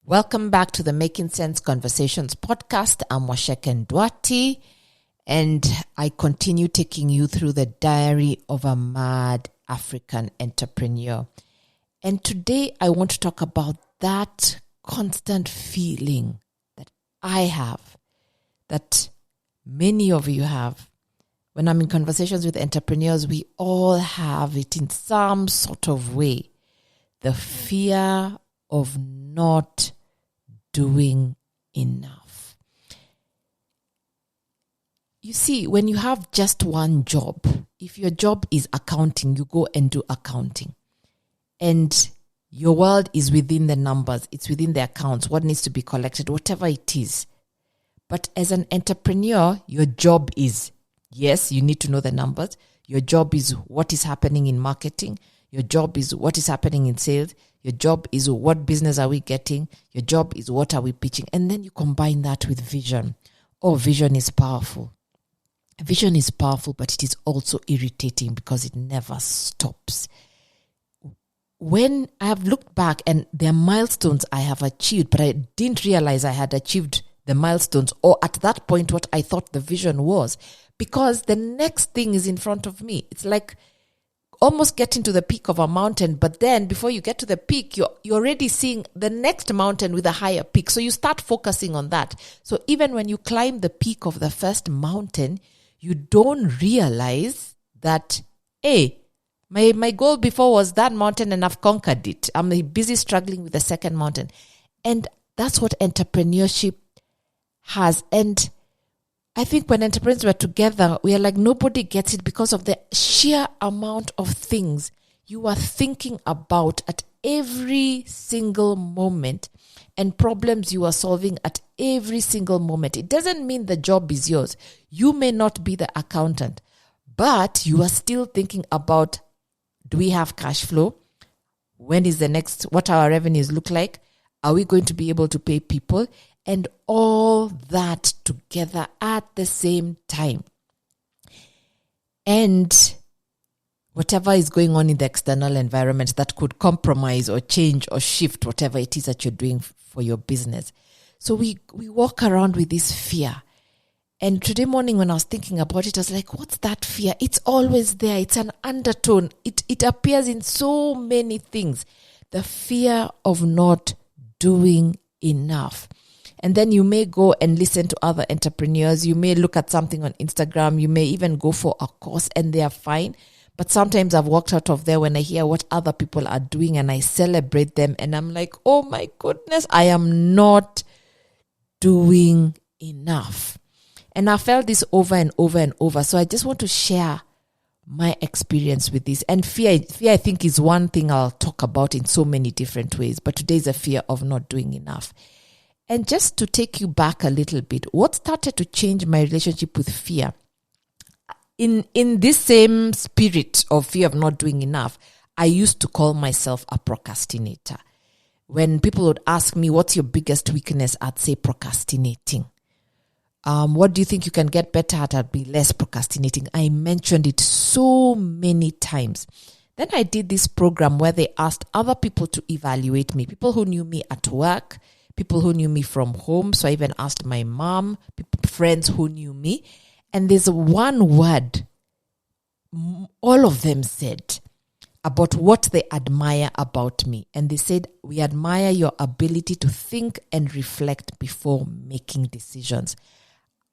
Welcome back to the Making Sense Conversations podcast. I'm Waceke Nduati, and I continue taking you through the Diary of a Mad African Entrepreneur. And today I want to talk about that constant feeling that I have, that many of you have. When I'm in conversations with entrepreneurs, we all have it in some sort of way. The fear of not doing enough. You see, when you have just one job, if your job is accounting, you go and do accounting. And your world is within the numbers, it's within the accounts, what needs to be collected, whatever it is. But as an entrepreneur, your job is, yes, you need to know the numbers. Your job is what is happening in marketing. Your job is what is happening in sales. Your job is what business are we getting. Your job is what are we pitching. And then you combine that with vision. Oh, vision is powerful. Vision is powerful, but it is also irritating because it never stops. When I have looked back and there are milestones I have achieved, but I didn't realize I had achieved the milestones or at that point what I thought the vision was, because the next thing is in front of me. It's like almost getting to the peak of a mountain, but then before you get to the peak, you're already seeing the next mountain with a higher peak. So you start focusing on that. So even when you climb the peak of the first mountain, you don't realize that, hey, my goal before was that mountain and I've conquered it. I'm busy struggling with the second mountain. And that's what entrepreneurship has. And I think when entrepreneurs were together, we are like, nobody gets it because of the sheer amount of things you are thinking about at every single moment and problems you are solving at every single moment. It doesn't mean the job is yours. You may not be the accountant, but you are still thinking about, do we have cash flow? When is the next, what our revenues look like? Are we going to be able to pay people? And all that together at the same time. And whatever is going on in the external environment that could compromise or change or shift whatever it is that you're doing for your business. So we walk around with this fear. And today morning when I was thinking about it, I was like, what's that fear? It's always there. It's an undertone. It appears in so many things. The fear of not doing enough. And then you may go and listen to other entrepreneurs. You may look at something on Instagram. You may even go for a course and they are fine. But sometimes I've walked out of there when I hear what other people are doing and I celebrate them. And I'm like, oh my goodness, I am not doing enough. And I felt this over and over and over. So I just want to share my experience with this. And fear, I think, is one thing I'll talk about in so many different ways. But today is a fear of not doing enough. And just to take you back a little bit, what started to change my relationship with fear? In this same spirit of fear of not doing enough, I used to call myself a procrastinator. When people would ask me, what's your biggest weakness? I'd say procrastinating. What do you think you can get better at? I'd be less procrastinating. I mentioned it so many times. Then I did this program where they asked other people to evaluate me, people who knew me at work, people who knew me from home. So I even asked my mom, friends who knew me. And there's one word all of them said about what they admire about me. And they said, we admire your ability to think and reflect before making decisions.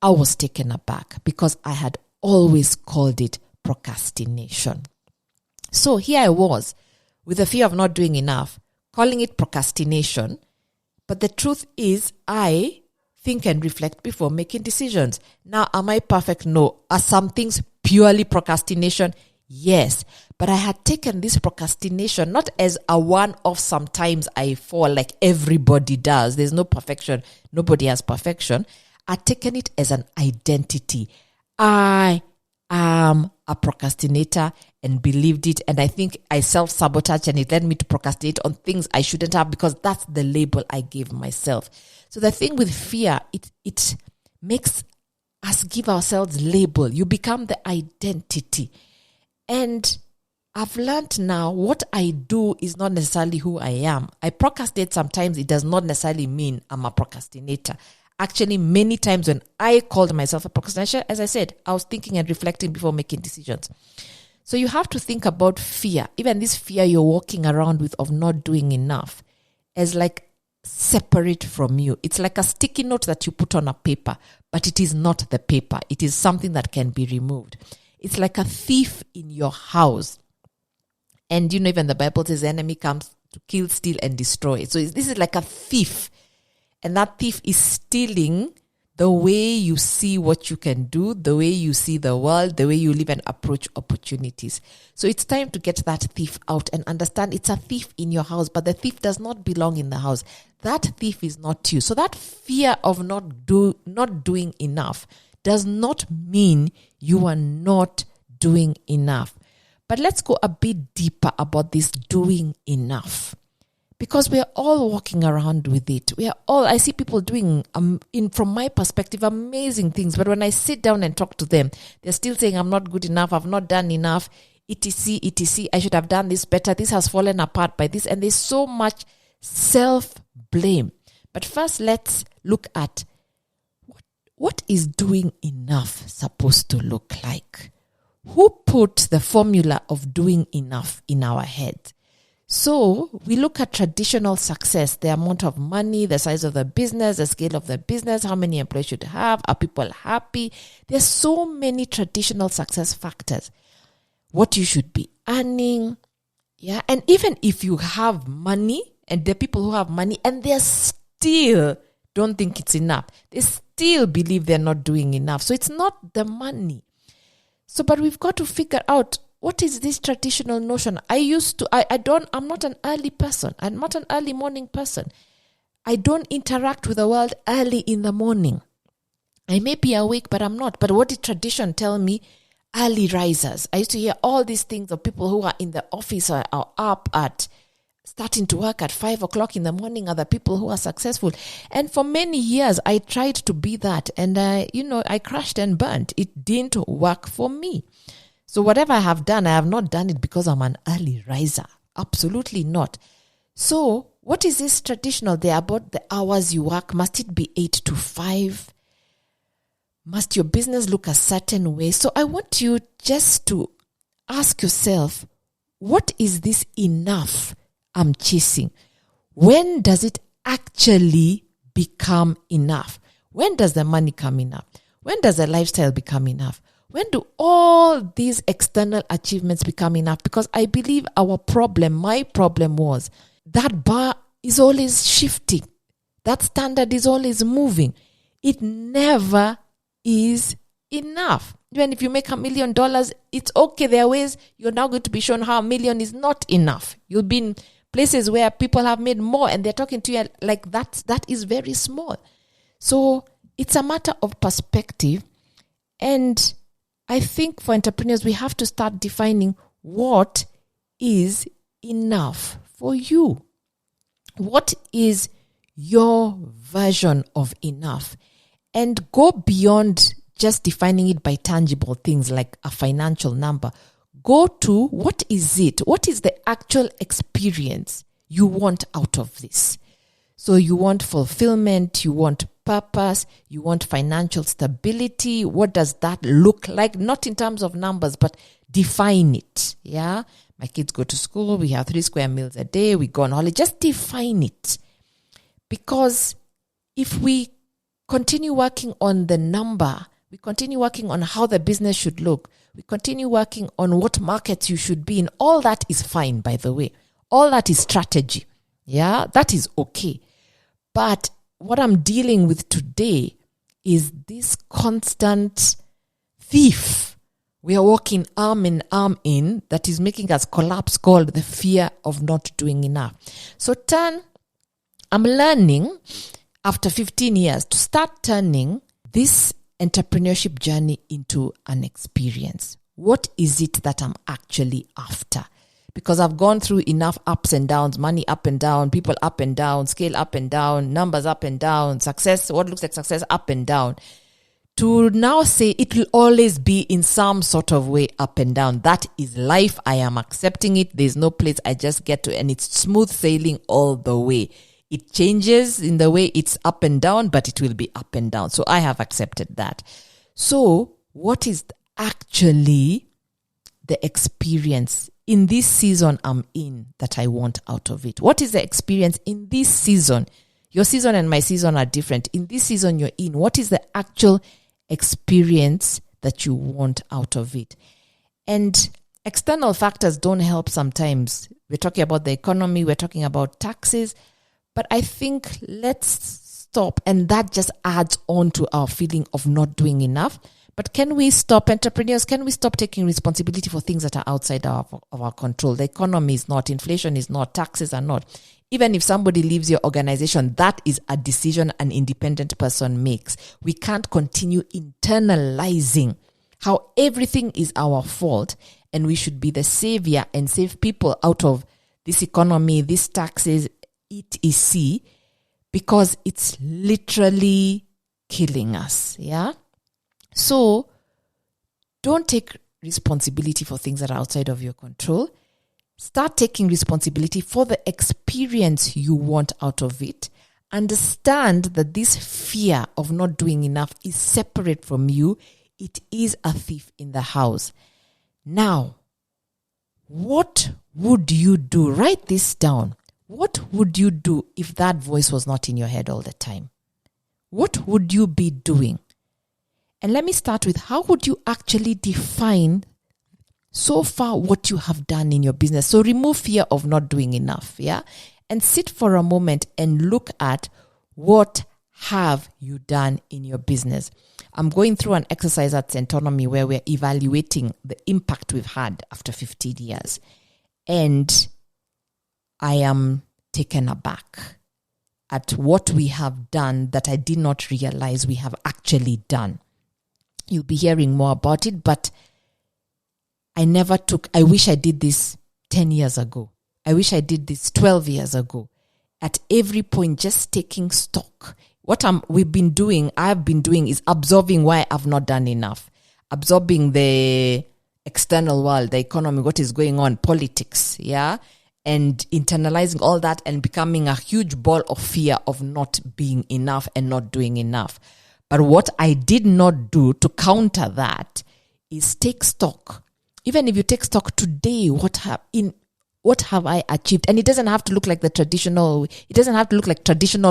I was taken aback because I had always called it procrastination. So here I was with the fear of not doing enough, calling it procrastination. But the truth is, I think and reflect before making decisions. Now, am I perfect? No. Are some things purely procrastination? Yes. But I had taken this procrastination not as a one-off, sometimes I fall like everybody does. There's no perfection. Nobody has perfection. I'd taken it as an identity. I am a procrastinator and believed it. And I think I self-sabotaged and it led me to procrastinate on things I shouldn't have because that's the label I gave myself. So the thing with fear, it makes us give ourselves label. You become the identity. And I've learned now what I do is not necessarily who I am. I procrastinate sometimes. It does not necessarily mean I'm a procrastinator. Actually, many times when I called myself a procrastinator, as I said, I was thinking and reflecting before making decisions. So you have to think about fear, even this fear you're walking around with of not doing enough, as like separate from you. It's like a sticky note that you put on a paper, but it is not the paper. It is something that can be removed. It's like a thief in your house. And even the Bible says the enemy comes to kill, steal, and destroy. So this is like a thief. And that thief is stealing the way you see what you can do, the way you see the world, the way you live and approach opportunities. So it's time to get that thief out and understand it's a thief in your house, but the thief does not belong in the house. That thief is not you. So that fear of not doing enough does not mean you are not doing enough. But let's go a bit deeper about this doing enough. Because we are all walking around with it. I see people doing, from my perspective, amazing things. But when I sit down and talk to them, they're still saying, I'm not good enough, I've not done enough, etc., etc. I should have done this better. This has fallen apart by this. And there's so much self-blame. But first, let's look at what is doing enough supposed to look like? Who put the formula of doing enough in our head? So we look at traditional success, the amount of money, the size of the business, the scale of the business, how many employees should have, are people happy? There's so many traditional success factors. What you should be earning. Yeah. And even if you have money, and the people who have money and they still don't think it's enough, they still believe they're not doing enough. So it's not the money. So, but we've got to figure out, what is this traditional notion? I'm not an early person. I'm not an early morning person. I don't interact with the world early in the morning. I may be awake, but I'm not. But what did tradition tell me? Early risers. I used to hear all these things of people who are in the office or are up at starting to work at 5 o'clock in the morning, other people who are successful. And for many years, I tried to be that. And, I crashed and burned. It didn't work for me. So whatever I have done, I have not done it because I'm an early riser. Absolutely not. So what is this traditional there about the hours you work? Must it be 8 to 5? Must your business look a certain way? So I want you just to ask yourself, what is this enough I'm chasing? When does it actually become enough? When does the money come enough? When does the lifestyle become enough? When do all these external achievements become enough? Because I believe my problem was that bar is always shifting. That standard is always moving. It never is enough. Even if you make $1 million, it's okay. There are ways you're now going to be shown how $1 million is not enough. You'll be in places where people have made more and they're talking to you like that is very small. So it's a matter of perspective. And I think for entrepreneurs, we have to start defining what is enough for you. What is your version of enough? And go beyond just defining it by tangible things like a financial number. Go to, what is it? What is the actual experience you want out of this? So you want fulfillment, you want purpose, you want financial stability. What does that look like? Not in terms of numbers, but define it. Yeah. My kids go to school. We have 3 square meals a day. We go on holiday. Just define it. Because if we continue working on the number, we continue working on how the business should look, we continue working on what markets you should be in, all that is fine, by the way. All that is strategy. Yeah, that is okay. But what I'm dealing with today is this constant thief we are walking arm in arm in that is making us collapse, called the fear of not doing enough. So I'm learning after 15 years to start turning this entrepreneurship journey into an experience. What is it that I'm actually after? Because I've gone through enough ups and downs, money up and down, people up and down, scale up and down, numbers up and down, success, what looks like success up and down, to now say it will always be in some sort of way up and down. That is life. I am accepting it. There's no place I just get to, and it's smooth sailing all the way. It changes in the way it's up and down, but it will be up and down. So I have accepted that. So what is actually the experience in this season I'm in that I want out of it? What is the experience in this season? Your season and my season are different. In this season you're in, what is the actual experience that you want out of it? And external factors don't help sometimes. We're talking about the economy, we're talking about taxes, but I think let's stop, and that just adds on to our feeling of not doing enough. But can we stop, entrepreneurs, can we stop taking responsibility for things that are outside of our control? The economy is not, inflation is not, taxes are not. Even if somebody leaves your organization, that is a decision an independent person makes. We can't continue internalizing how everything is our fault and we should be the savior and save people out of this economy, these taxes, etc., because it's literally killing us. Yeah. So don't take responsibility for things that are outside of your control. Start taking responsibility for the experience you want out of it. Understand that this fear of not doing enough is separate from you. It is a thief in the house. Now, what would you do? Write this down. What would you do if that voice was not in your head all the time? What would you be doing? And let me start with, how would you actually define so far what you have done in your business? So remove fear of not doing enough, yeah? And sit for a moment and look at what have you done in your business. I'm going through an exercise at Centonomy where we're evaluating the impact we've had after 15 years. And I am taken aback at what we have done that I did not realize we have actually done. You'll be hearing more about it, but I wish I did this 10 years ago. I wish I did this 12 years ago. At every point, just taking stock. What I've been doing is absorbing why I've not done enough. Absorbing the external world, the economy, what is going on, politics, yeah? And internalizing all that and becoming a huge ball of fear of not being enough and not doing enough. But what I did not do to counter that is take stock. Even if you take stock today, what have I achieved? And it doesn't have to look like traditional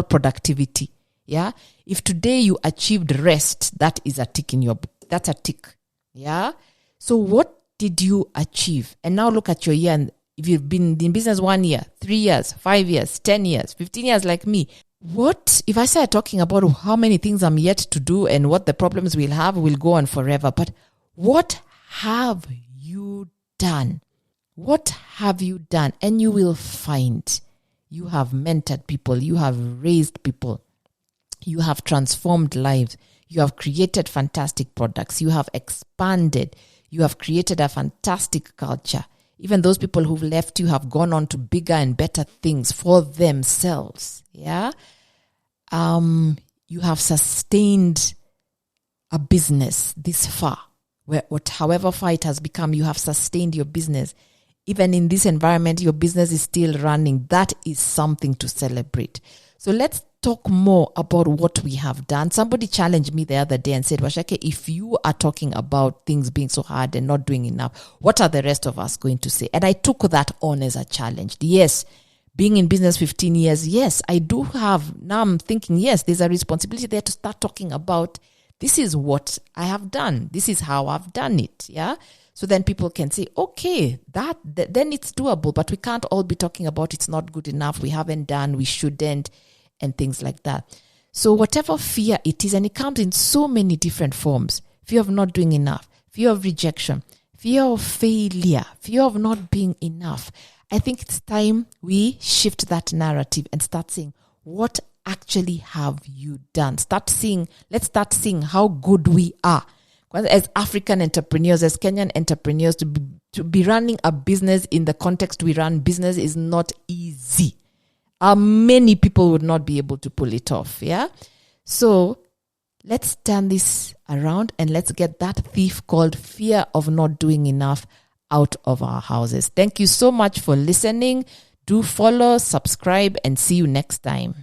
productivity. Yeah. If today you achieved rest, that is a tick in your book. That's a tick. Yeah. So what did you achieve? And now look at your year. And if you've been in business 1 year, 3 years, 5 years, 10 years, 15 years like me, what if I start talking about how many things I'm yet to do and what the problems we'll have will go on forever? But what have you done? What have you done? And you will find you have mentored people, you have raised people, you have transformed lives, you have created fantastic products, you have expanded, you have created a fantastic culture. Even those people who've left you have gone on to bigger and better things for themselves. Yeah. You have sustained a business this far. However far it has become, you have sustained your business. Even in this environment, your business is still running. That is something to celebrate. So let's talk more about what we have done. Somebody challenged me the other day and said, Waceke, if you are talking about things being so hard and not doing enough, what are the rest of us going to say? And I took that on as a challenge. Yes, being in business 15 years, yes, I do have. Now I'm thinking, yes, there's a responsibility there to start talking about, this is what I have done. This is how I've done it. Yeah. So then people can say, okay, then it's doable, but we can't all be talking about it's not good enough, we haven't done, we shouldn't, and things like that. So whatever fear it is, and it comes in so many different forms: fear of not doing enough, fear of rejection, fear of failure, fear of not being enough. I think it's time we shift that narrative and start saying, what actually have you done? Let's start seeing how good we are. As African entrepreneurs, as Kenyan entrepreneurs, to be running a business in the context we run business is not easy. Many people would not be able to pull it off. Yeah. So Let's turn this around and let's get that thief called fear of not doing enough out of our houses. Thank you so much for listening. Do follow, subscribe, and see you next time.